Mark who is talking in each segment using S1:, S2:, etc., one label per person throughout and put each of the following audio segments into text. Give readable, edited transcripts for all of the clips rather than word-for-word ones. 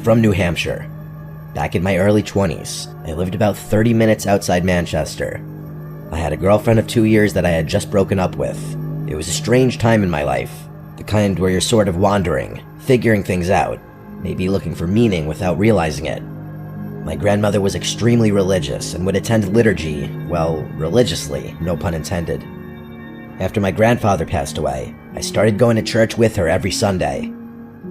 S1: from New Hampshire. Back in my early 20s, I lived about 30 minutes outside Manchester. I had a girlfriend of 2 years that I had just broken up with. It was a strange time in my life, the kind where you're sort of wandering, figuring things out, maybe looking for meaning without realizing it. My grandmother was extremely religious and would attend liturgy, well, religiously, no pun intended. After my grandfather passed away, I started going to church with her every Sunday.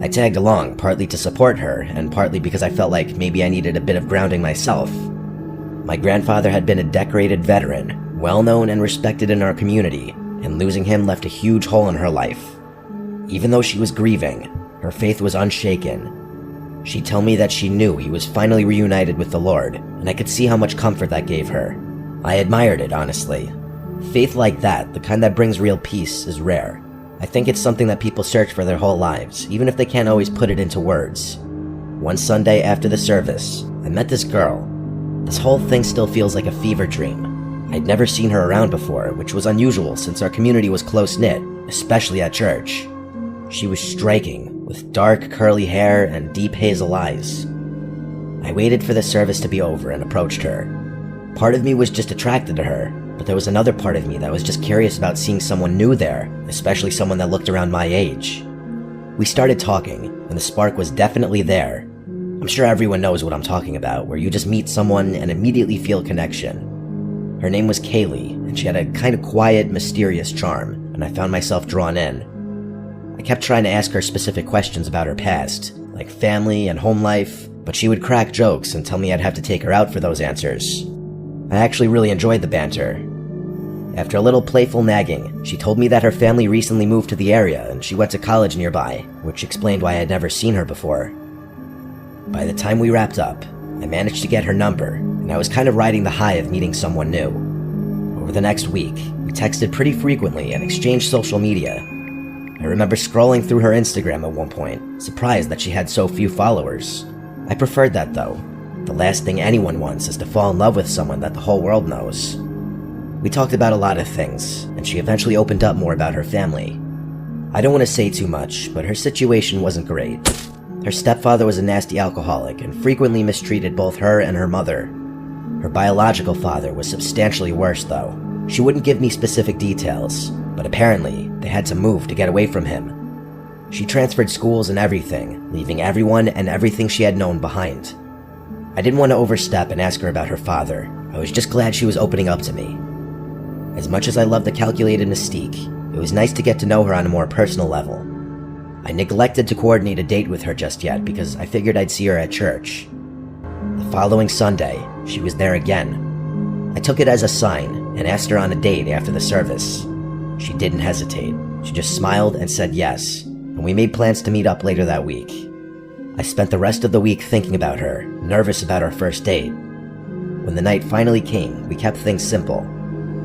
S1: I tagged along, partly to support her, and partly because I felt like maybe I needed a bit of grounding myself. My grandfather had been a decorated veteran, well-known and respected in our community, and losing him left a huge hole in her life. Even though she was grieving, her faith was unshaken. She'd tell me that she knew he was finally reunited with the Lord, and I could see how much comfort that gave her. I admired it, honestly. Faith like that, the kind that brings real peace, is rare. I think it's something that people search for their whole lives, even if they can't always put it into words. One Sunday after the service, I met this girl. This whole thing still feels like a fever dream. I'd never seen her around before, which was unusual since our community was close-knit, especially at church. She was striking, with dark, curly hair and deep hazel eyes. I waited for the service to be over and approached her. Part of me was just attracted to her, but there was another part of me that was just curious about seeing someone new there, especially someone that looked around my age. We started talking, and the spark was definitely there. I'm sure everyone knows what I'm talking about, where you just meet someone and immediately feel a connection. Her name was Kaylee, and she had a kind of quiet, mysterious charm, and I found myself drawn in. I kept trying to ask her specific questions about her past, like family and home life, but she would crack jokes and tell me I'd have to take her out for those answers. I actually really enjoyed the banter. After a little playful nagging, she told me that her family recently moved to the area and she went to college nearby, which explained why I had never seen her before. By the time we wrapped up, I managed to get her number, and I was kind of riding the high of meeting someone new. Over the next week, we texted pretty frequently and exchanged social media. I remember scrolling through her Instagram at one point, surprised that she had so few followers. I preferred that though. The last thing anyone wants is to fall in love with someone that the whole world knows. We talked about a lot of things, and she eventually opened up more about her family. I don't want to say too much, but her situation wasn't great. Her stepfather was a nasty alcoholic and frequently mistreated both her and her mother. Her biological father was substantially worse though. She wouldn't give me specific details, but apparently they had to move to get away from him. She transferred schools and everything, leaving everyone and everything she had known behind. I didn't want to overstep and ask her about her father. I was just glad she was opening up to me. As much as I loved the calculated mystique, it was nice to get to know her on a more personal level. I neglected to coordinate a date with her just yet because I figured I'd see her at church. The following Sunday, she was there again. I took it as a sign and asked her on a date after the service. She didn't hesitate. She just smiled and said yes, and we made plans to meet up later that week. I spent the rest of the week thinking about her, nervous about our first date. When the night finally came, we kept things simple.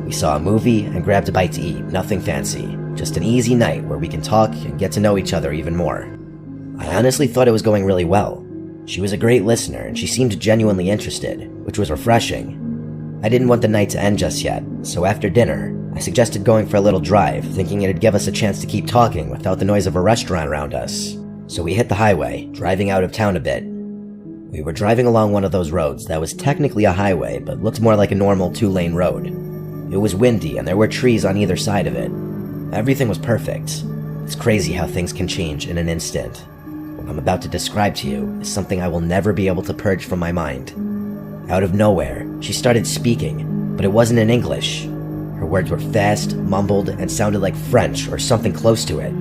S1: We saw a movie and grabbed a bite to eat, nothing fancy, just an easy night where we can talk and get to know each other even more. I honestly thought it was going really well. She was a great listener and she seemed genuinely interested, which was refreshing. I didn't want the night to end just yet, so after dinner, I suggested going for a little drive, thinking it'd give us a chance to keep talking without the noise of a restaurant around us. So we hit the highway, driving out of town a bit. We were driving along one of those roads that was technically a highway, but looked more like a normal 2-lane road. It was windy and there were trees on either side of it. Everything was perfect. It's crazy how things can change in an instant. What I'm about to describe to you is something I will never be able to purge from my mind. Out of nowhere, she started speaking, but it wasn't in English. Her words were fast, mumbled, and sounded like French or something close to it.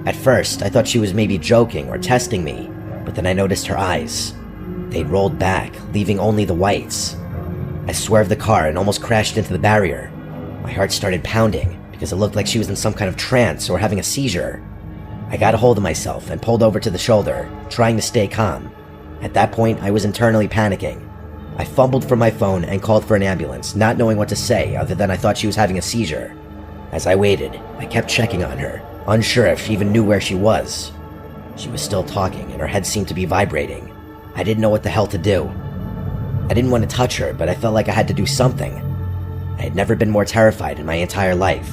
S1: At first, I thought she was maybe joking or testing me, but then I noticed her eyes. They'd rolled back, leaving only the whites. I swerved the car and almost crashed into the barrier. My heart started pounding because it looked like she was in some kind of trance or having a seizure. I got a hold of myself and pulled over to the shoulder, trying to stay calm. At that point, I was internally panicking. I fumbled for my phone and called for an ambulance, not knowing what to say other than I thought she was having a seizure. As I waited, I kept checking on her, unsure if she even knew where she was. She was still talking and her head seemed to be vibrating. I didn't know what the hell to do. I didn't want to touch her, but I felt like I had to do something. I had never been more terrified in my entire life.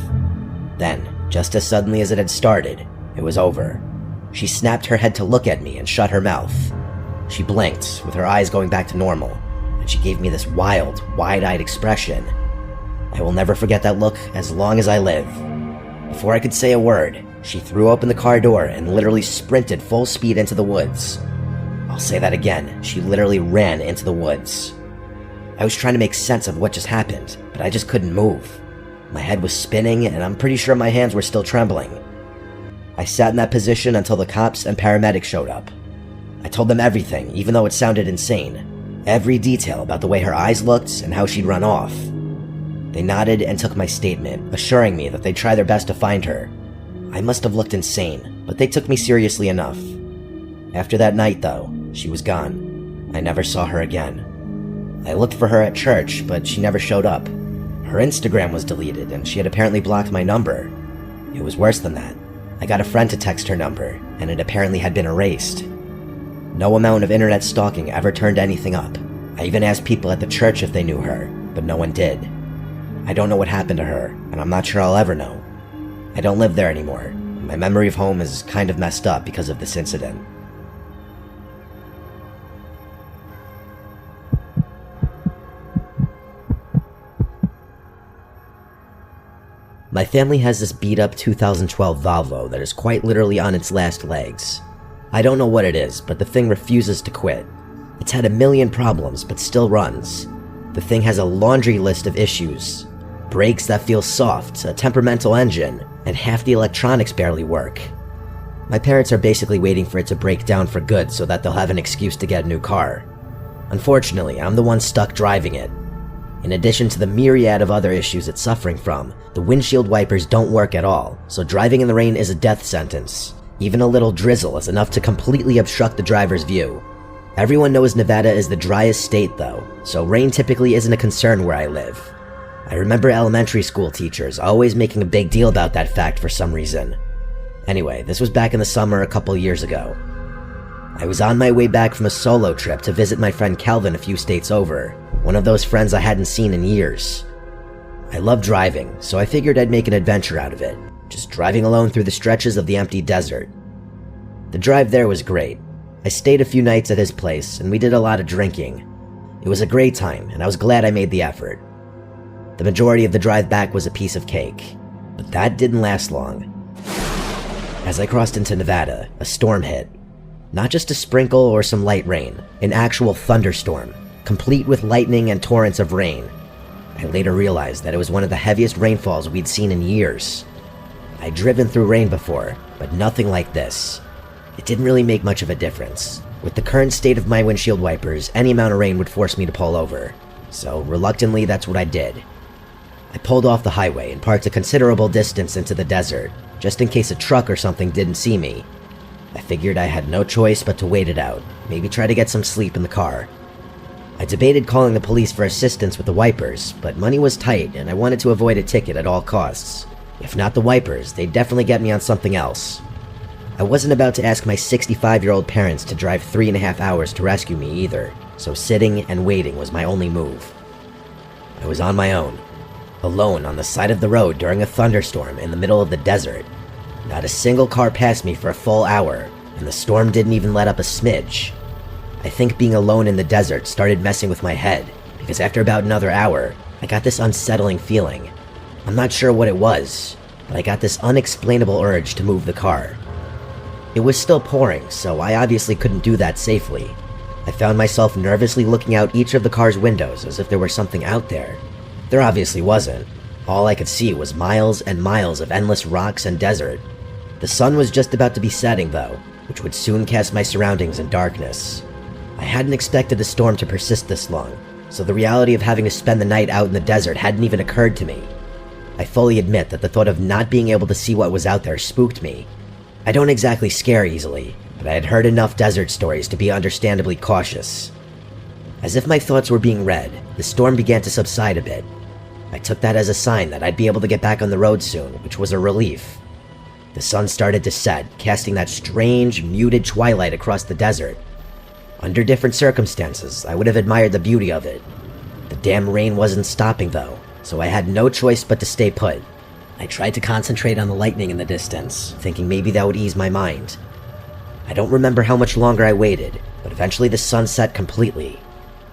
S1: Then, just as suddenly as it had started, it was over. She snapped her head to look at me and shut her mouth. She blinked, with her eyes going back to normal, and she gave me this wild, wide-eyed expression. I will never forget that look as long as I live. Before I could say a word, she threw open the car door and literally sprinted full speed into the woods. I'll say that again, she literally ran into the woods. I was trying to make sense of what just happened, but I just couldn't move. My head was spinning, and I'm pretty sure my hands were still trembling. I sat in that position until the cops and paramedics showed up. I told them everything, even though it sounded insane. Every detail about the way her eyes looked and how she'd run off. They nodded and took my statement, assuring me that they'd try their best to find her. I must have looked insane, but they took me seriously enough. After that night, though, she was gone. I never saw her again. I looked for her at church, but she never showed up. Her Instagram was deleted, and she had apparently blocked my number. It was worse than that. I got a friend to text her number, and it apparently had been erased. No amount of internet stalking ever turned anything up. I even asked people at the church if they knew her, but no one did. I don't know what happened to her, and I'm not sure I'll ever know. I don't live there anymore. My memory of home is kind of messed up because of this incident. My family has this beat-up 2012 Volvo that is quite literally on its last legs. I don't know what it is, but the thing refuses to quit. It's had a million problems, but still runs. The thing has a laundry list of issues. Brakes that feel soft, a temperamental engine, and half the electronics barely work. My parents are basically waiting for it to break down for good so that they'll have an excuse to get a new car. Unfortunately, I'm the one stuck driving it. In addition to the myriad of other issues it's suffering from, the windshield wipers don't work at all, so driving in the rain is a death sentence. Even a little drizzle is enough to completely obstruct the driver's view. Everyone knows Nevada is the driest state though, so rain typically isn't a concern where I live. I remember elementary school teachers always making a big deal about that fact for some reason. Anyway, this was back in the summer a couple years ago. I was on my way back from a solo trip to visit my friend Calvin a few states over, one of those friends I hadn't seen in years. I love driving, so I figured I'd make an adventure out of it, just driving alone through the stretches of the empty desert. The drive there was great. I stayed a few nights at his place, and we did a lot of drinking. It was a great time, and I was glad I made the effort. The majority of the drive back was a piece of cake, but that didn't last long. As I crossed into Nevada, a storm hit. Not just a sprinkle or some light rain, an actual thunderstorm, complete with lightning and torrents of rain. I later realized that it was one of the heaviest rainfalls we'd seen in years. I'd driven through rain before, but nothing like this. It didn't really make much of a difference. With the current state of my windshield wipers, any amount of rain would force me to pull over. So, reluctantly, that's what I did. I pulled off the highway and parked a considerable distance into the desert, just in case a truck or something didn't see me. I figured I had no choice but to wait it out, maybe try to get some sleep in the car. I debated calling the police for assistance with the wipers, but money was tight and I wanted to avoid a ticket at all costs. If not the wipers, they'd definitely get me on something else. I wasn't about to ask my 65-year-old parents to drive 3.5 hours to rescue me either, so sitting and waiting was my only move. I was on my own, alone on the side of the road during a thunderstorm in the middle of the desert. Not a single car passed me for a full hour, and the storm didn't even let up a smidge. I think being alone in the desert started messing with my head, because after about another hour, I got this unsettling feeling. I'm not sure what it was, but I got this unexplainable urge to move the car. It was still pouring, so I obviously couldn't do that safely. I found myself nervously looking out each of the car's windows as if there were something out there. There obviously wasn't. All I could see was miles and miles of endless rocks and desert. The sun was just about to be setting though, which would soon cast my surroundings in darkness. I hadn't expected the storm to persist this long, so the reality of having to spend the night out in the desert hadn't even occurred to me. I fully admit that the thought of not being able to see what was out there spooked me. I don't exactly scare easily, but I had heard enough desert stories to be understandably cautious. As if my thoughts were being read, the storm began to subside a bit. I took that as a sign that I'd be able to get back on the road soon, which was a relief. The sun started to set, casting that strange, muted twilight across the desert. Under different circumstances, I would have admired the beauty of it. The damn rain wasn't stopping though, so I had no choice but to stay put. I tried to concentrate on the lightning in the distance, thinking maybe that would ease my mind. I don't remember how much longer I waited, but eventually the sun set completely.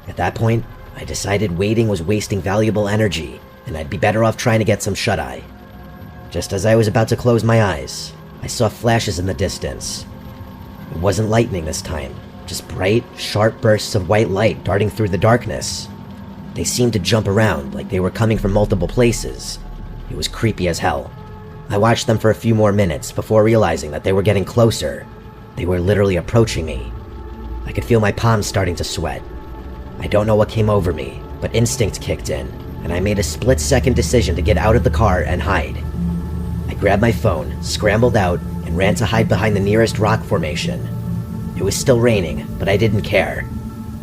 S1: At that point, I decided waiting was wasting valuable energy, and I'd be better off trying to get some shut-eye. Just as I was about to close my eyes, I saw flashes in the distance. It wasn't lightning this time, just bright, sharp bursts of white light darting through the darkness. They seemed to jump around like they were coming from multiple places. It was creepy as hell. I watched them for a few more minutes before realizing that they were getting closer. They were literally approaching me. I could feel my palms starting to sweat. I don't know what came over me, but instinct kicked in, and I made a split-second decision to get out of the car and hide. I grabbed my phone, scrambled out, and ran to hide behind the nearest rock formation. It was still raining, but I didn't care.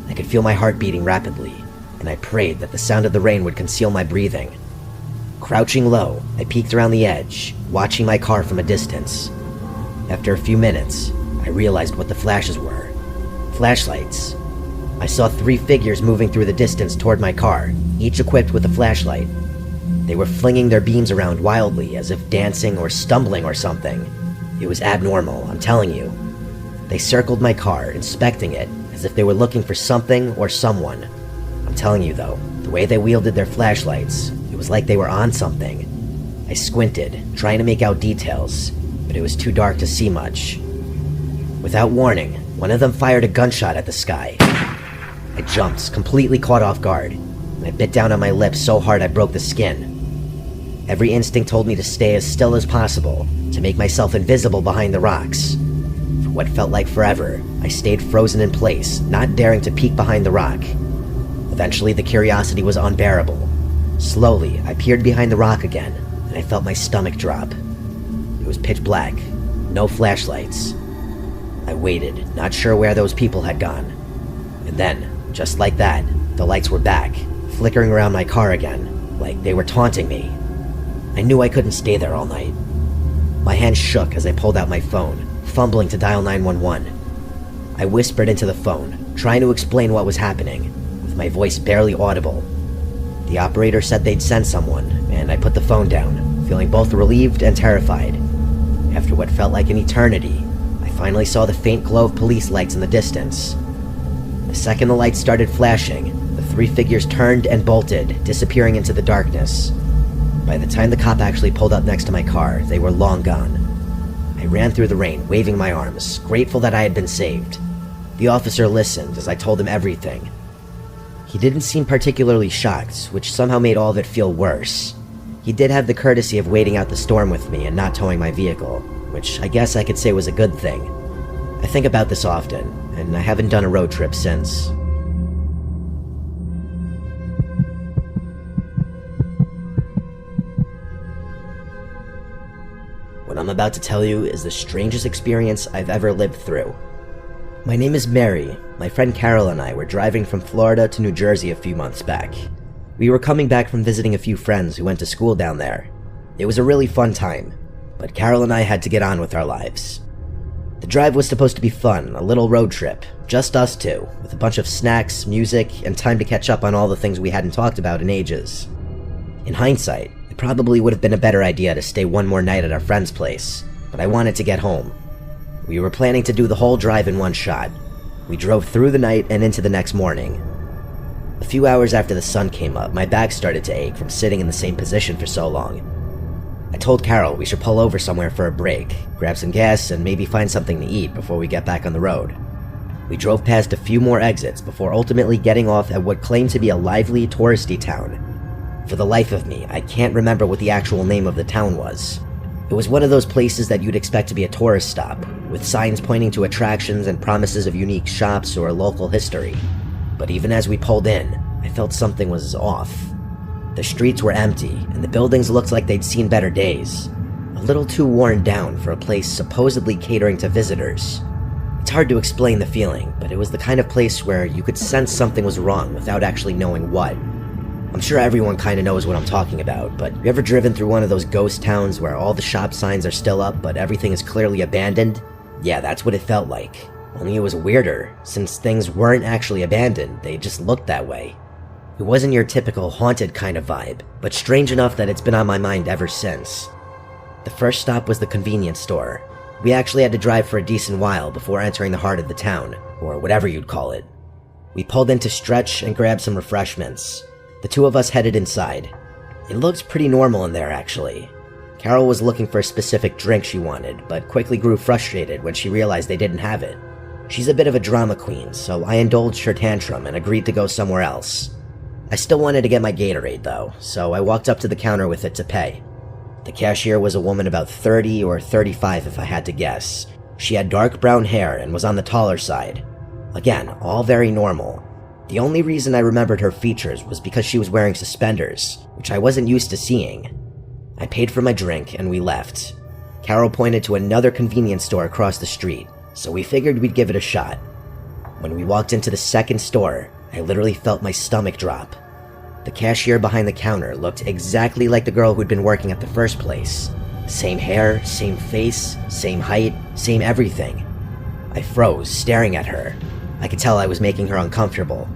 S1: I could feel my heart beating rapidly, and I prayed that the sound of the rain would conceal my breathing. Crouching low, I peeked around the edge, watching my car from a distance. After a few minutes, I realized what the flashes were. Flashlights. I saw 3 figures moving through the distance toward my car, each equipped with a flashlight. They were flinging their beams around wildly, as if dancing or stumbling or something. It was abnormal, I'm telling you. They circled my car, inspecting it, as if they were looking for something or someone. I'm telling you though, the way they wielded their flashlights, it was like they were on something. I squinted, trying to make out details, but it was too dark to see much. Without warning, one of them fired a gunshot at the sky. I jumped, completely caught off guard, and I bit down on my lips so hard I broke the skin. Every instinct told me to stay as still as possible, to make myself invisible behind the rocks. For what felt like forever, I stayed frozen in place, not daring to peek behind the rock. Eventually, the curiosity was unbearable. Slowly, I peered behind the rock again, and I felt my stomach drop. It was pitch black, no flashlights. I waited, not sure where those people had gone. And then, just like that, the lights were back, flickering around my car again, like they were taunting me. I knew I couldn't stay there all night. My hand shook as I pulled out my phone, fumbling to dial 911. I whispered into the phone, trying to explain what was happening, with my voice barely audible. The operator said they'd send someone, and I put the phone down, feeling both relieved and terrified. After what felt like an eternity, I finally saw the faint glow of police lights in the distance. The second the lights started flashing, the 3 figures turned and bolted, disappearing into the darkness. By the time the cop actually pulled up next to my car, they were long gone. I ran through the rain, waving my arms, grateful that I had been saved. The officer listened as I told him everything. He didn't seem particularly shocked, which somehow made all of it feel worse. He did have the courtesy of waiting out the storm with me and not towing my vehicle, which I guess I could say was a good thing. I think about this often, and I haven't done a road trip since. What I'm about to tell you is the strangest experience I've ever lived through. My name is Mary. My friend Carol and I were driving from Florida to New Jersey a few months back. We were coming back from visiting a few friends who went to school down there. It was a really fun time, but Carol and I had to get on with our lives. The drive was supposed to be fun, a little road trip, just us two, with a bunch of snacks, music, and time to catch up on all the things we hadn't talked about in ages. In hindsight, it probably would have been a better idea to stay one more night at our friend's place, but I wanted to get home. We were planning to do the whole drive in one shot. We drove through the night and into the next morning. A few hours after the sun came up, my back started to ache from sitting in the same position for so long. I told Carol we should pull over somewhere for a break, grab some gas, and maybe find something to eat before we get back on the road. We drove past a few more exits before ultimately getting off at what claimed to be a lively, touristy town. For the life of me, I can't remember what the actual name of the town was. It was one of those places that you'd expect to be a tourist stop, with signs pointing to attractions and promises of unique shops or local history. But even as we pulled in, I felt something was off. The streets were empty, and the buildings looked like they'd seen better days. A little too worn down for a place supposedly catering to visitors. It's hard to explain the feeling, but it was the kind of place where you could sense something was wrong without actually knowing what. I'm sure everyone kinda knows what I'm talking about, but you ever driven through one of those ghost towns where all the shop signs are still up but everything is clearly abandoned? Yeah, that's what it felt like. Only it was weirder, since things weren't actually abandoned, they just looked that way. It wasn't your typical haunted kind of vibe, but strange enough that it's been on my mind ever since. The first stop was the convenience store. We actually had to drive for a decent while before entering the heart of the town, or whatever you'd call it. We pulled in to stretch and grab some refreshments. The two of us headed inside. It looked pretty normal in there, actually. Carol was looking for a specific drink she wanted, but quickly grew frustrated when she realized they didn't have it. She's a bit of a drama queen, so I indulged her tantrum and agreed to go somewhere else. I still wanted to get my Gatorade, though, so I walked up to the counter with it to pay. The cashier was a woman about 30 or 35 if I had to guess. She had dark brown hair and was on the taller side. Again, all very normal. The only reason I remembered her features was because she was wearing suspenders, which I wasn't used to seeing. I paid for my drink and we left. Carol pointed to another convenience store across the street, so we figured we'd give it a shot. When we walked into the second store, I literally felt my stomach drop. The cashier behind the counter looked exactly like the girl who'd been working at the first place. Same hair, same face, same height, same everything. I froze, staring at her. I could tell I was making her uncomfortable.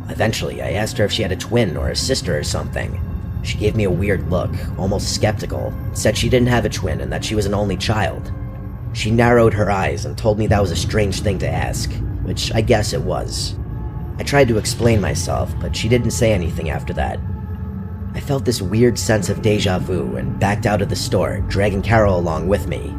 S1: Eventually, I asked her if she had a twin or a sister or something. She gave me a weird look, almost skeptical, said she didn't have a twin and that she was an only child. She narrowed her eyes and told me that was a strange thing to ask, which I guess it was. I tried to explain myself, but she didn't say anything after that. I felt this weird sense of deja vu and backed out of the store, dragging Carol along with me.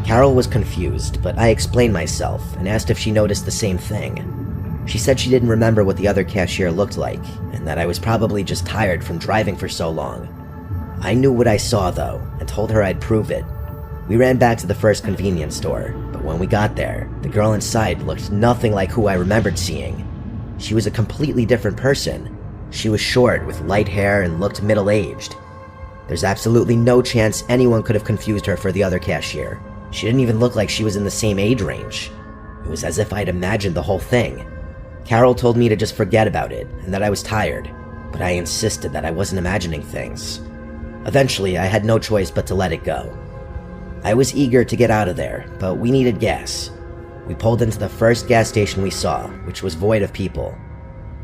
S1: Carol was confused, but I explained myself and asked if she noticed the same thing. She said she didn't remember what the other cashier looked like, and that I was probably just tired from driving for so long. I knew what I saw, though, and told her I'd prove it. We ran back to the first convenience store, but when we got there, the girl inside looked nothing like who I remembered seeing. She was a completely different person. She was short, with light hair, and looked middle-aged. There's absolutely no chance anyone could have confused her for the other cashier. She didn't even look like she was in the same age range. It was as if I'd imagined the whole thing. Carol told me to just forget about it, and that I was tired, but I insisted that I wasn't imagining things. Eventually, I had no choice but to let it go. I was eager to get out of there, but we needed gas. We pulled into the first gas station we saw, which was void of people.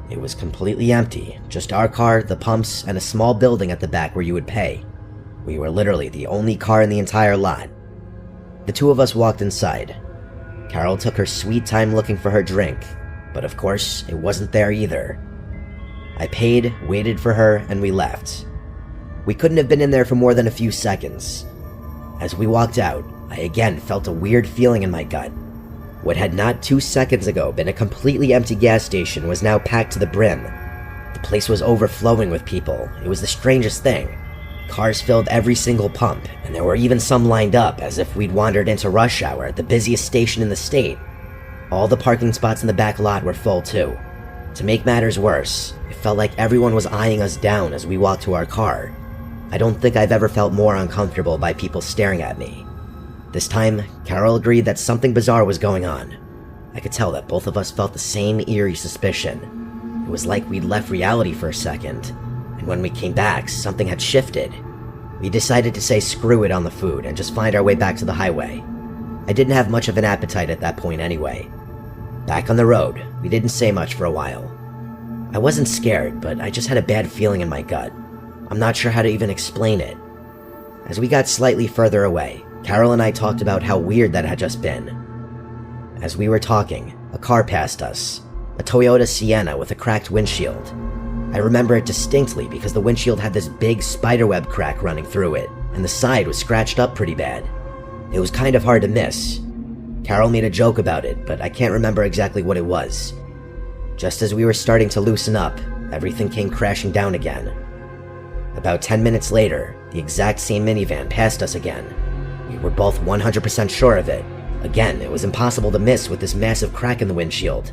S1: It was completely empty, just our car, the pumps, and a small building at the back where you would pay. We were literally the only car in the entire lot. The two of us walked inside. Carol took her sweet time looking for her drink, but of course, it wasn't there either. I paid, waited for her, and we left. We couldn't have been in there for more than a few seconds. As we walked out, I again felt a weird feeling in my gut. What had not 2 seconds ago been a completely empty gas station was now packed to the brim. The place was overflowing with people. It was the strangest thing. Cars filled every single pump, and there were even some lined up as if we'd wandered into rush hour at the busiest station in the state. All the parking spots in the back lot were full too. To make matters worse, it felt like everyone was eyeing us down as we walked to our car. I don't think I've ever felt more uncomfortable by people staring at me. This time, Carol agreed that something bizarre was going on. I could tell that both of us felt the same eerie suspicion. It was like we'd left reality for a second, and when we came back, something had shifted. We decided to say screw it on the food and just find our way back to the highway. I didn't have much of an appetite at that point anyway. Back on the road, we didn't say much for a while. I wasn't scared, but I just had a bad feeling in my gut. I'm not sure how to even explain it. As we got slightly further away, Carol and I talked about how weird that had just been. As we were talking, a car passed us, a Toyota Sienna with a cracked windshield. I remember it distinctly because the windshield had this big spiderweb crack running through it, and the side was scratched up pretty bad. It was kind of hard to miss. Carol made a joke about it, but I can't remember exactly what it was. Just as we were starting to loosen up, everything came crashing down again. About 10 minutes later, the exact same minivan passed us again. We were both 100% sure of it. Again, it was impossible to miss with this massive crack in the windshield.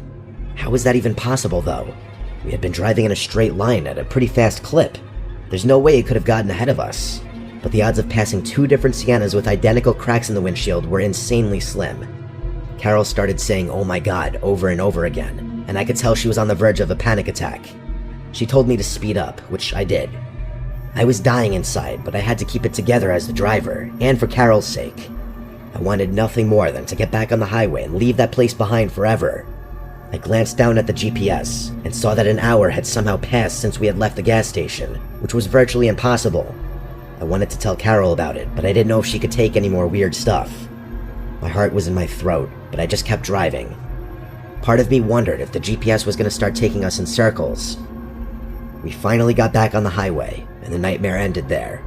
S1: How was that even possible, though? We had been driving in a straight line at a pretty fast clip. There's no way it could have gotten ahead of us. But the odds of passing 2 different Siennas with identical cracks in the windshield were insanely slim. Carol started saying, "Oh my god," over and over again, and I could tell she was on the verge of a panic attack. She told me to speed up, which I did. I was dying inside, but I had to keep it together as the driver, and for Carol's sake. I wanted nothing more than to get back on the highway and leave that place behind forever. I glanced down at the GPS and saw that an hour had somehow passed since we had left the gas station, which was virtually impossible. I wanted to tell Carol about it, but I didn't know if she could take any more weird stuff. My heart was in my throat, but I just kept driving. Part of me wondered if the GPS was going to start taking us in circles. We finally got back on the highway, and the nightmare ended there.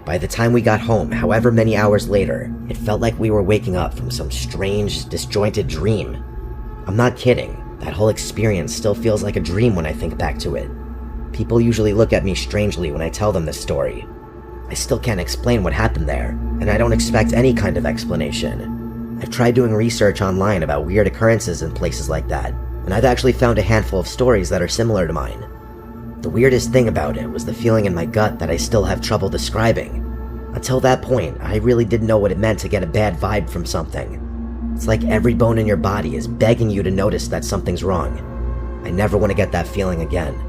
S1: By the time we got home, however many hours later, it felt like we were waking up from some strange, disjointed dream. I'm not kidding, that whole experience still feels like a dream when I think back to it. People usually look at me strangely when I tell them this story. I still can't explain what happened there, and I don't expect any kind of explanation. I've tried doing research online about weird occurrences in places like that, and I've actually found a handful of stories that are similar to mine. The weirdest thing about it was the feeling in my gut that I still have trouble describing. Until that point, I really didn't know what it meant to get a bad vibe from something. It's like every bone in your body is begging you to notice that something's wrong. I never want to get that feeling again.